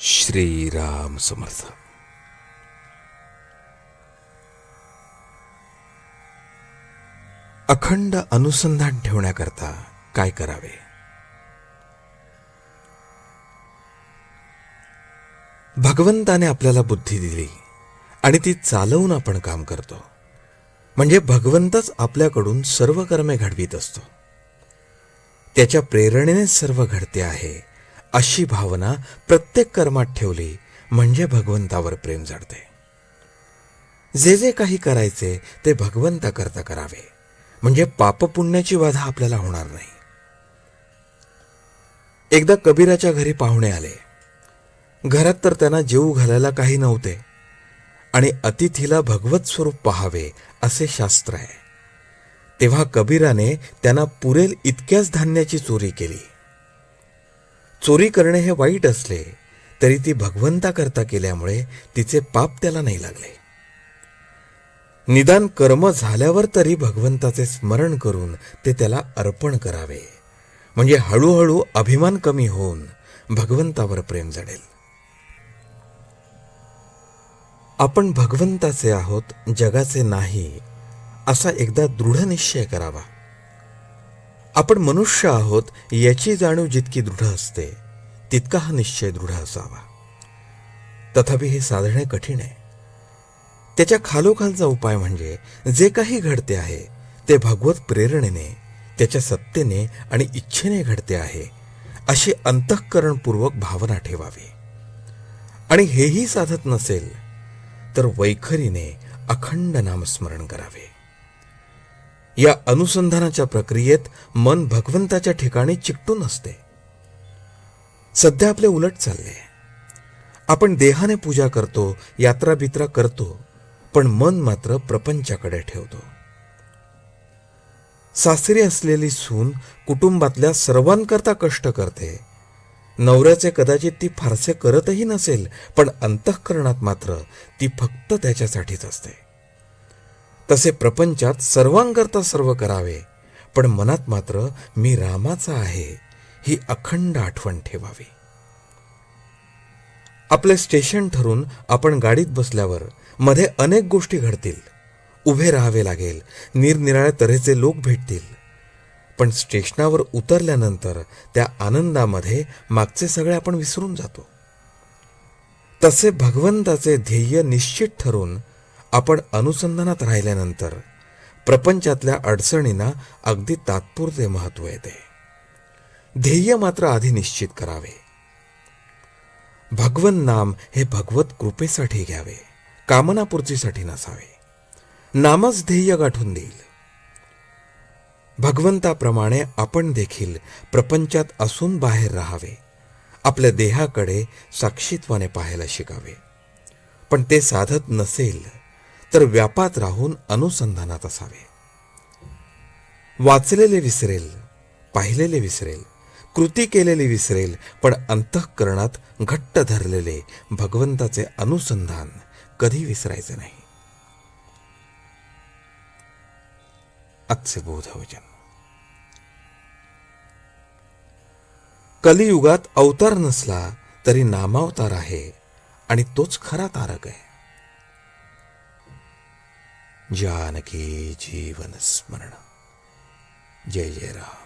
श्रीराम समर्थ. अखंड अनुसंधान ठेवण्याकरता काय करावे? भगवंताने आपल्याला बुद्धी दिली आणि ती चालवून आपण काम करतो. म्हणजे भगवंतच आपल्याकडून सर्व कर्मे घडवीत असतो. त्याच्या प्रेरणेने सर्व घडते आहे अशी भावना प्रत्येक कर्मात ठेवली म्हणजे भगवंतावर प्रेम जडते. जे जे काही करायचे ते भगवंताकरता करावे, म्हणजे पापपुण्याची बाधा आपल्याला होणार नाही. एकदा कबीराच्या घरी पाहुणे आले. घरात तर त्यांना जेवू घालायला काही नव्हते आणि अतिथीला भगवत स्वरूप पाहावे असे शास्त्र आहे. तेव्हा कबीराने त्यांना पुरेल इतक्याच धान्याची चोरी केली. चोरी करणे हे वाईट असले तरी ती भगवंताकरता केल्यामुळे तिचे पाप त्याला नाही लागले. निदान कर्म झाल्यावर तरी भगवंताचे स्मरण करून ते त्याला अर्पण करावे, म्हणजे हळूहळू अभिमान कमी होऊन भगवंतावर प्रेम जडेल. आपण भगवंताचे आहोत, जगाचे नाही असा एकदा दृढ निश्चय करावा. आपण मनुष्य आहोत याची जाणीव जितकी दृढ असते तितका हा निश्चय दृढ असावा. तथापि हे साधणे कठीण आहे. त्याच्या खालोखालचा उपाय म्हणजे जे काही घडते आहे ते भगवत प्रेरणेने, त्याच्या सत्तेने आणि इच्छेने घडते आहे अशी अंतःकरणपूर्वक भावना ठेवावी. आणि हेही साधत नसेल तर वैखरीने अखंड नामस्मरण करावे. या अनुसंधानाच्या प्रक्रियेत मन भगवंताच्या ठिकाणी चिकटून असते. सध्या आपले उलट चालले. आपण देहाने पूजा करतो, यात्रा बित्रा करतो, पण मन मात्र प्रपंचाकडे ठेवतो. सासरी असलेली सून कुटुंबातल्या सर्वांकरता कष्ट करते. नवऱ्याचे कदाचित ती फारसे करतही नसेल, पण अंतःकरणात मात्र ती फक्त त्याच्यासाठीच असते. तसे प्रपंचात सर्वांकरता सर्व करावे, पण मनात मात्र मी रामाचा आहे ही अखंड आठवण ठेवावी. आपले स्टेशन ठरून आपण गाडीत बसल्यावर मध्ये अनेक गोष्टी घडतील. उभे राहावे लागेल, निरनिराळ्या तऱ्हेचे लोक भेटतील, पण स्टेशनावर उतरल्यानंतर त्या आनंदामध्ये मागचे सगळे आपण विसरून जातो. तसे भगवंताचे ध्येय निश्चित ठरून आपण अनुसंधानात राहिल्यानंतर प्रपंचातल्या अडचणींना अगदी तात्पुरते महत्त्व येते. ध्येय मात्र आधी निश्चित करावे. भगवन नाम हे भगवत कृपेसाठी घ्यावे, कामनापूर्तीसाठी नसावे. नामच ध्येय गाठून देईल. भगवंताप्रमाणे आपण देखील प्रपंचात असून बाहेर राहावे. आपल्या देहाकडे साक्षीत्वाने पाहायला शिकावे. पण ते साधत नसेल तर व्यापात राहून अनुसंधानात असावे. वाचलेले विसरेल, पाहिलेले विसरेल, कृती केलेली विसरेल, पण अंतःकरणात घट्ट धरलेले भगवंताचे अनुसंधान कधी विसरायचे नाही. आजचे बोधवचन. कलियुगात अवतार नसला तरी नामावतार आहे आणि तोच खरा तारक आहे. जानकी जीवन स्मरण. जय जय राम.